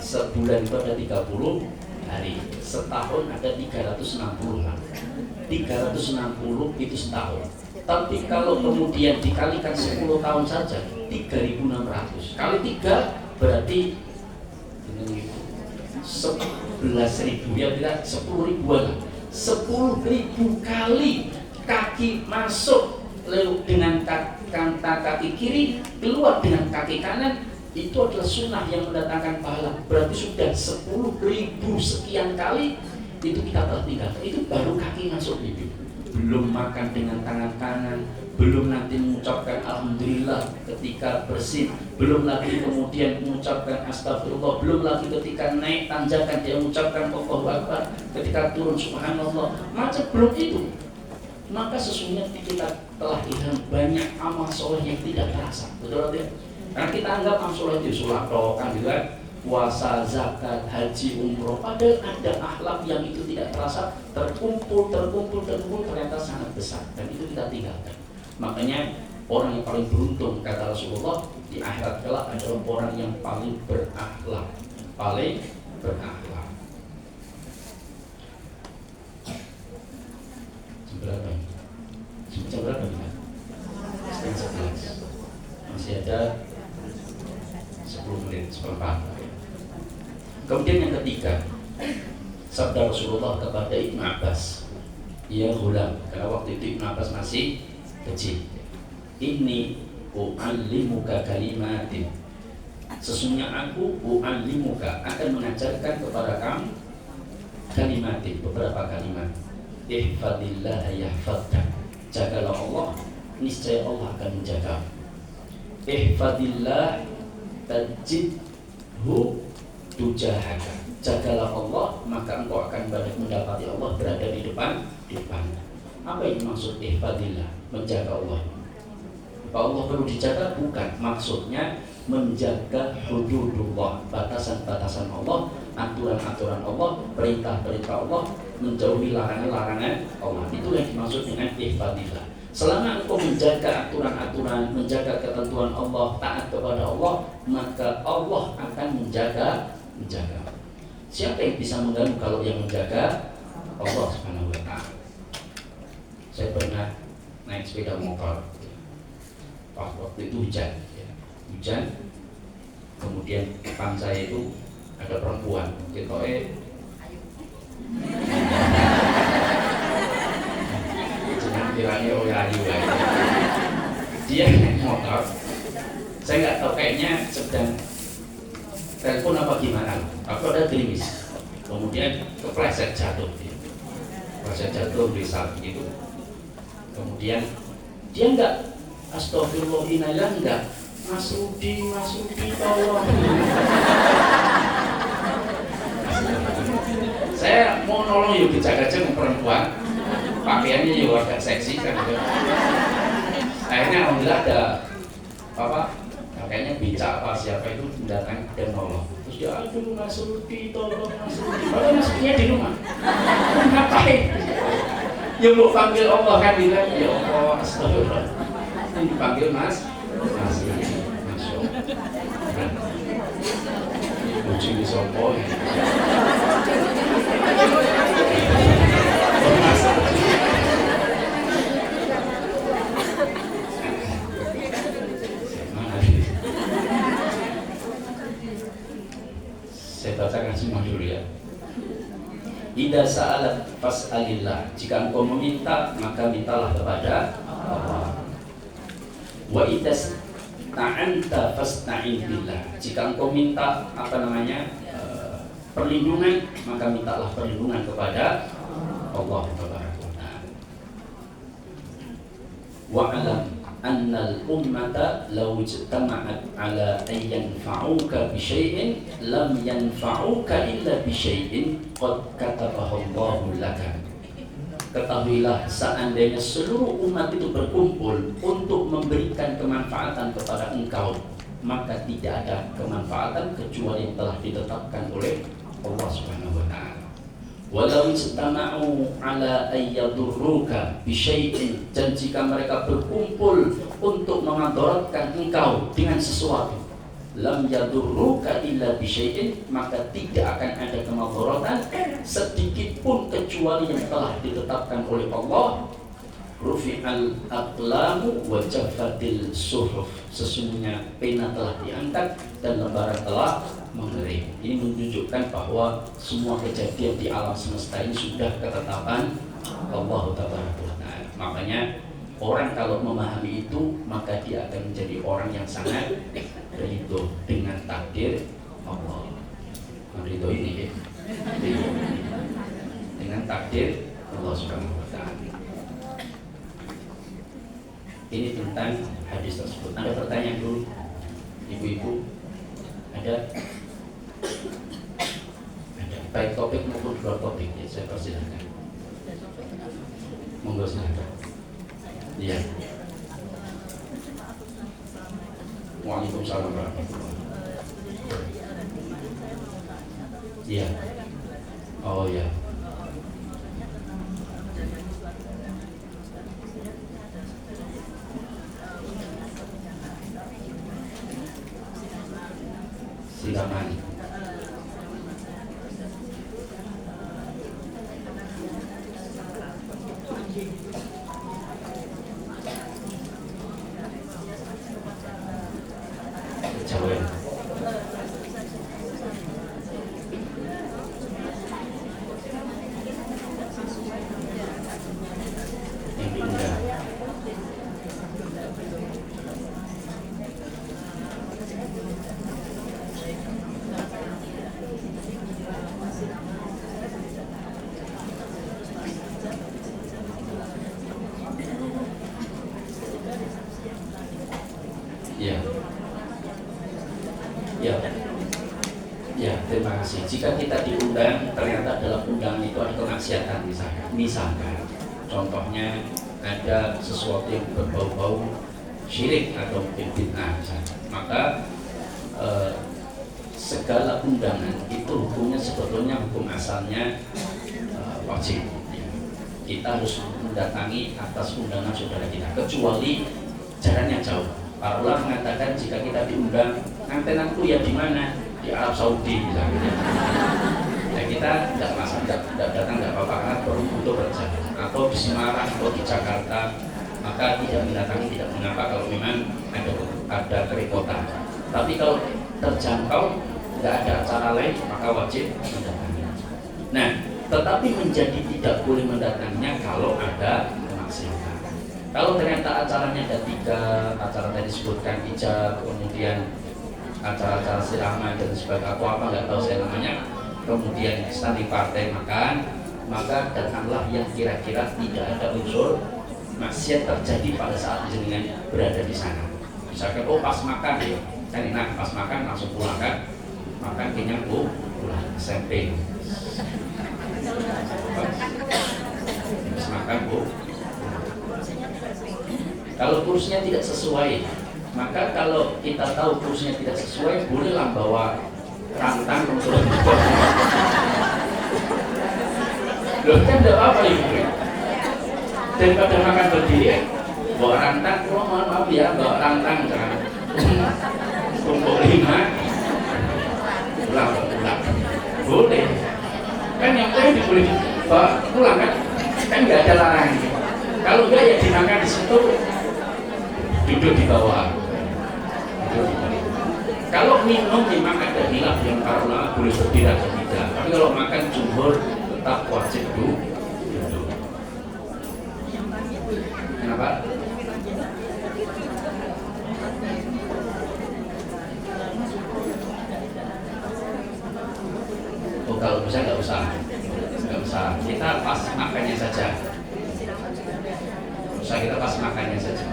Sebulan itu ada 30 hari. Setahun ada 360 hari. 360 itu setahun. Tapi kalau kemudian dikalikan 10 tahun saja, 3.600 kali 3 berarti 11.000, ya tidak 10.000-an. 10.000 kali kaki masuk dengan kaki kiri, keluar dengan kaki kanan, itu adalah sunnah yang mendatangkan pahala. Berarti sudah 10.000 sekian kali itu kita telah tinggalkan. Itu baru kaki masuk hidup. Belum makan dengan tangan kanan, belum nanti mengucapkan alhamdulillah ketika bersih, belum lagi kemudian mengucapkan astagfirullah, belum lagi ketika naik tanjakan dia mengucapkan Allahu Akbar, ketika turun subhanallah, macam belum itu. Maka sesungguhnya kita telah hilang banyak amal soleh yang tidak terasa, betul tidak? Karena kita anggap amal soleh itu sholat kan gitu kan, puasa, zakat, haji, umroh, padahal ada akhlak yang itu tidak terasa, terkumpul ternyata sangat besar, dan itu kita tinggalkan. Makanya orang yang paling beruntung kata Rasulullah di akhirat kelak adalah orang yang paling berakhlak, Jam berapa ini? Setengah 11. Masih ada 10 menit, seperempat. Kemudian yang ketiga, sabda Rasulullah kepada Ibnu Abbas, ya ghulam, karena waktu itu Ibnu Abbas masih kecil. Ini u'allimuka kalimatin, sesungguhnya aku u'allimuka akan mengajarkan kepada kamu kalimatin, beberapa kalimat. Ihfadillah yahfadka, jagalah Allah, niscaya Allah akan menjaga. Ihfadillah tajidhu tujahaka, jagalah Allah maka engkau akan banyak mendapati Allah berada di depan. Apa yang maksud ihfadillah, menjaga Allah? Apa Allah perlu dijaga? Bukan, maksudnya menjaga hududullah, batasan-batasan Allah, aturan-aturan Allah, perintah-perintah Allah, menjauhi larangan-larangan Allah. Itu yang dimaksud dengan ihfadillah. Selama engkau menjaga aturan-aturan, menjaga ketentuan Allah, taat kepada Allah, maka Allah akan menjaga. Siapa yang bisa mengganggu kalau yang menjaga? Allah Subhanahu wa ta'ala. Saya pernah naik sepeda motor, waktu itu hujan, kemudian depan saya itu ada perempuan, jangan kiranya dia naik motor, Saya nggak tahu, kayaknya sedang telepon apa gimana. Aku ada gerimis, kemudian kepleset jatuh, kepleset jatuh bisa gitu. Kemudian dia nggak astagfirullahaladzim, nggak Mas Rudi tolong. Saya mau nolong yuk, dijaga-jaga perempuan, pakaiannya juga agak seksi kan gitu. Akhirnya alhamdulillah ada kayaknya bica apa siapa itu datang dan nolong. Terus dia, aduh Mas Rudi tolong Mas Rudi. Padahal Mas Rudinya di rumah. Ngapain? Ya mau panggil Allah kan, bilang ya Allah astagfirullah. Ini dipanggil Mas Rudi. Masya Allah. Uji di sopo. Saya bacakan semua dulu ya. Idza sa'alat fas'alillah. Jika engkau meminta, maka mintalah kepada Allah. Wa idza ta'anta fasta'in billah. Jika engkau minta perlindungan, maka mintalah perlindungan kepada Allah Subhanahu wa ta'ala. Wa'alam annal ummata law ijtama'at ala an yanfa'uka bi syai'in lam yanfa'uka illa bi syai'in qad katabahu Allahu laka. Ketahuilah, seandainya seluruh umat itu berkumpul untuk memberikan kemanfaatan kepada engkau, maka tidak ada kemanfaatan kecuali yang telah ditetapkan oleh Allah Subhanahu wa ta'ala. Walau ijtama'u ala ayyadurruka bisyai'in, dan jika mereka berkumpul untuk memandaratkan engkau dengan sesuatu, lam yadurruka illa bisyai'in, maka tidak akan ada kemandaratan sedikit pun kecuali yang telah ditetapkan oleh Allah. Rufi'al aqlamu wa jaffatil suhuf. Sesungguhnya pena telah diangkat dan lembaran telah mengering. Ini menunjukkan bahwa semua kejadian di alam semesta ini sudah ketetapan Allah Ta'ala. Makanya orang kalau memahami itu, maka dia akan menjadi orang yang sangat ridho dengan takdir Allah. Ridho ini ya, dengan takdir Allah Subhanahu wa ta'ala. Ini tentang hadis tersebut. Ada pertanyaan dulu, ibu-ibu? Ada? Ada. Baik topik maupun luar topik ya, saya persilahkan. Monggo silahkan. Iya. Waalaikumsalam warahmatullahi wabarakatuh. Iya. Oh ya. Silakan. Jawab. Yang diundang. Ya. Ya. Ya, terima kasih. Jika kita diundang, ternyata dalam undangan itu ada kemaksiatan misalkan contohnya ada sesuatu yang berbau-bau syirik atau mungkin bid'ah misalkan, maka segala undangan itu hukumnya sebetulnya hukum asalnya wajib. Kita harus mendatangi atas undangan saudara kita, kecuali jaraknya jauh. Para ulama mengatakan jika kita diundang, antenanku ya di mana? Di Arab Saudi misalnya. Nah, kita tidak masalah, tidak datang tidak apa-apa karena perlu untuk kerja. Atau di Semarang atau di Jakarta, maka tidak mendatangi tidak mengapa kalau memang ada kerepotan. Tapi kalau terjangkau, tidak ada acara lain, maka wajib mendatangi. Nah, tetapi menjadi tidak boleh mendatanginya kalau ada kemaksiatan. Kalau ternyata acaranya ada 3 acara tadi disebutkan ijab, kemudian acara-acara siraman dan sebagainya, aku apa nggak tahu saya namanya, kemudian standi partai makan, maka datanglah yang kira-kira tidak ada unsur maksiat terjadi pada saat jenengan berada di sana. Misalkan pas makan ya, kan enak pas makan langsung pulang kan, makan kenyang pulang SMP. Pas makan kalau kursinya tidak sesuai, maka kalau kita tahu kursinya tidak sesuai, bolehlah bawa rantang untuk loh kan tidak apa ibu, daripada makan berdiri bawa rantang. Oh mohon maaf ya, bawa rantang jangan tumpuk 5 pulang boleh kan, yang lain boleh bawa pulang kan nggak ada larangan. Kalau enggak ya dimakan di situ, duduk di bawah. Kalau minum memang ada hilaf yang para ulama boleh berdiri atau tidak, tapi kalau makan jumhur tetap wajib duduk. Kenapa? Oh kalau bisa nggak usah, kita pas makannya saja. Kita pas makannya saja.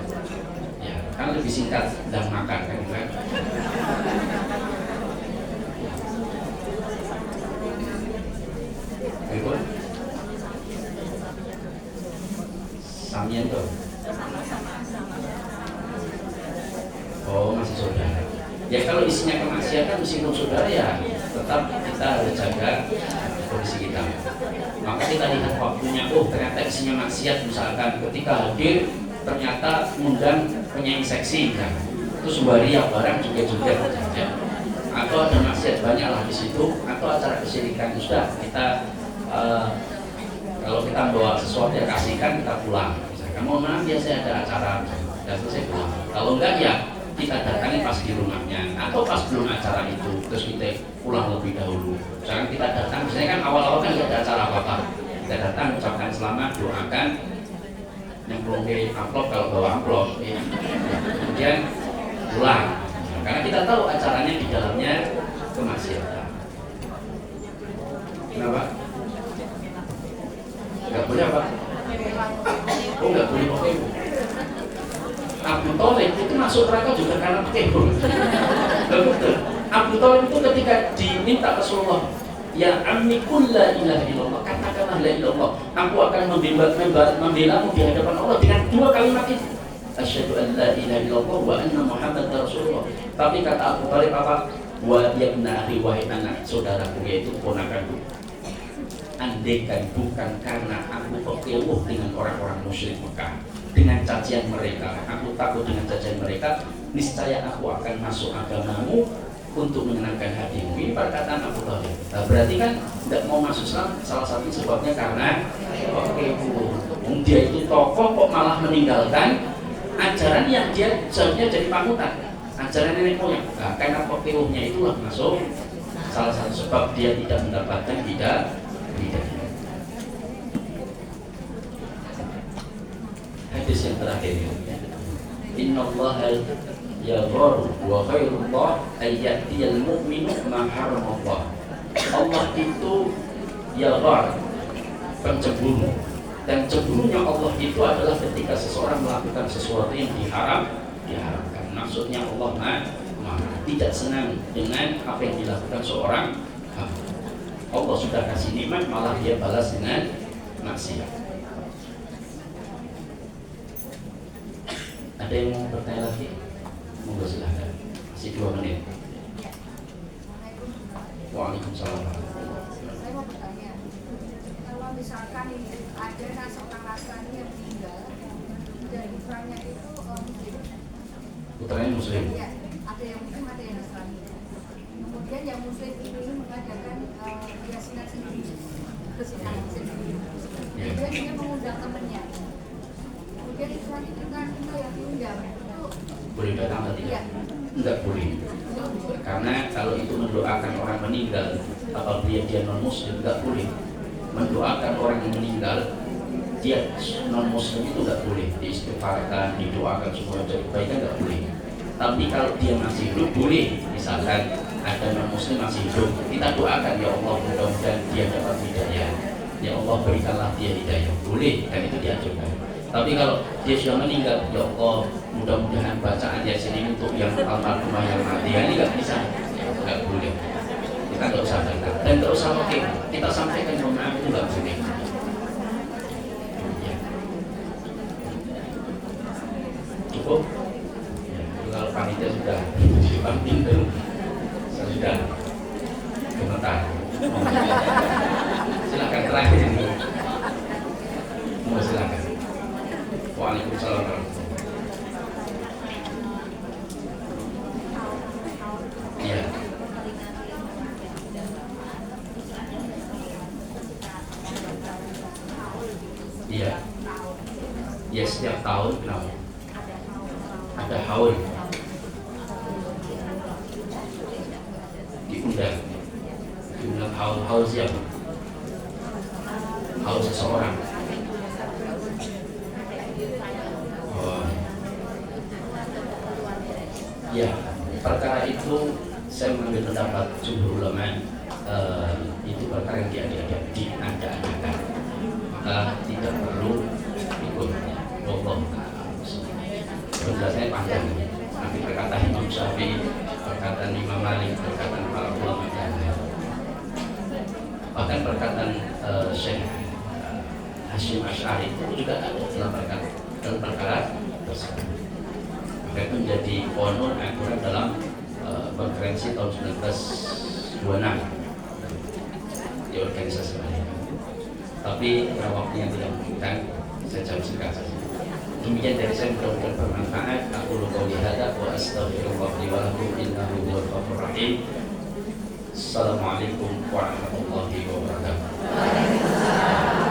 Kan lebih singkat dan makan kan. Ibu Samian tuh. Oh masih saudara. Ya kalau isinya kemaksiatan meskipun saudara ya tetap kita harus jaga kondisi kita. Maka kita lihat waktunya, ternyata isinya maksiat, misalkan ketika hadir ternyata mengundang penyanyi seksi kan, terus waria barang juga saja, atau ada maksiat banyak lah di situ, atau acara kesyirikan. Sudah kita kalau kita bawa sesuatu yang kasihkan kita pulang. Misalkan mohon maaf ya saya ada acara, dan selesai pulang. Kalau enggak ya kita datangi pas di rumahnya, atau pas belum acara itu, terus kita pulang lebih dahulu. Misalkan kita datang, misalnya kan awal-awal kan nggak ada acara apa-apa, kita datang ucapkan selamat, doakan, yang belum ke amplop kalau bawa amplop ya. Kemudian pulang karena kita tahu acaranya di dalamnya kemaksiatan. Kenapa? Nggak boleh apa? Oh nggak boleh pakai. Abu Thalib itu masuk neraka juga karena pakai. Betul. Abu Thalib itu ketika diminta Rasulullah, ya ammi qul la ilaha illallah, katakanlah la ilallah, aku akan membelamu di hadapan Allah dengan 2 kalimat itu, asyhadu an la ilaha illallah wa anna muhammadar rasulullah. Tapi kata Abu Thalib apa? Wa yabna akhi, wahai anak saudaraku, yaitu ponakanku, andaikan bukan karena aku kekewuh dengan orang-orang musyrik Mekah, dengan cacian mereka, aku takut dengan cacian mereka, niscaya aku akan masuk agamamu untuk menyenangkan hatimu. Ini perkataan Abu Thalib. Nah, berarti kan tidak mau masuk Islam salah satu sebabnya karena dia itu tokoh kok malah meninggalkan ajaran yang dia seharusnya jadi panutan, ajaran nenek moyang. Nah, karena pokeuhnya itulah masuk salah satu sebab dia tidak mendapatkan hidayah. Hadis yang terakhir, innallaha yagharu wa khairullah ayyatiyal mu'minu ma haramallah. Allah itu yaghar, pencemburu, dan cemburunya Allah itu adalah ketika seseorang melakukan sesuatu yang diharamkan. Maksudnya Allah tidak senang dengan apa yang dilakukan seorang hamba. Allah sudah kasih nikmat malah dia balas dengan maksiat. Ada yang mau bertanya lagi? Monggo silahkan. Masih 2 menit. Waalaikumsalam. Saya mau bertanya, kalau misalkan ada seorang laki-laki yang meninggal dan putranya itu muslim. Putranya muslim. Ya, ada yang muslim, ada yang Nasrani. Kemudian yang muslim ini mengadakan yasinan sendiri, kemudian dia mengundang temannya. Kemudian itu nanti dengan yang diundang itu boleh datang atau tidak? Ya. Enggak boleh. Karena kalau itu mendoakan orang meninggal, apabila dia non muslim, enggak boleh mendoakan orang yang meninggal dia non muslim itu nggak boleh diistighfarkan, didoakan semua jadi kebaikan, nggak boleh. Tapi kalau dia masih hidup boleh. Misalkan ada non muslim masih hidup, kita doakan, ya Allah mudah-mudahan dia dapat hidayah, ya Allah berikanlah dia hidayah, boleh, dan itu diajukan. Tapi kalau dia sudah meninggal, ya Allah mudah-mudahan bacaan Yasin ini untuk yang almarhumah yang mati, ini nggak bisa, nggak boleh. Kita nggak usah baca dan nggak usah oke, kita sampaikan mohon maaf itu nggak boleh. Cukup ya, kalau panitia sudah pintu saya sudah gemetar. Silakan terakhir ini. Silakan. Waalaikumsalam warahmatullahi wabarakatuh. Iya. Iya. Ya setiap tahun kenapa? Ada haul diundang haul siapa? Haul seseorang. Oh. Ya, perkara itu saya mengambil pendapat jumhur ulama, itu perkara yang diada-adakan, maka tidak perlu ikut. Penjelasannya panjang, nanti perkataan Imam Syafi'i, perkataan Imam Malik, perkataan para ulama yang lain, bahkan perkataan Syekh Hasyim Asy'ari itu juga ada dalam perkara tersebut. Maka itu menjadi konon aturan dalam konferensi tahun 1926 di organisasi lain. Tapi waktu yang tidak memungkinkan, saya jawab singkat saja. Demikian dari saya, mudah-mudahan bermanfaat. Aku qouli hadza wa astaghfirullah li wa lakum innahu huwal ghafurur rahim. Assalamualaikum warahmatullahi wabarakatuh.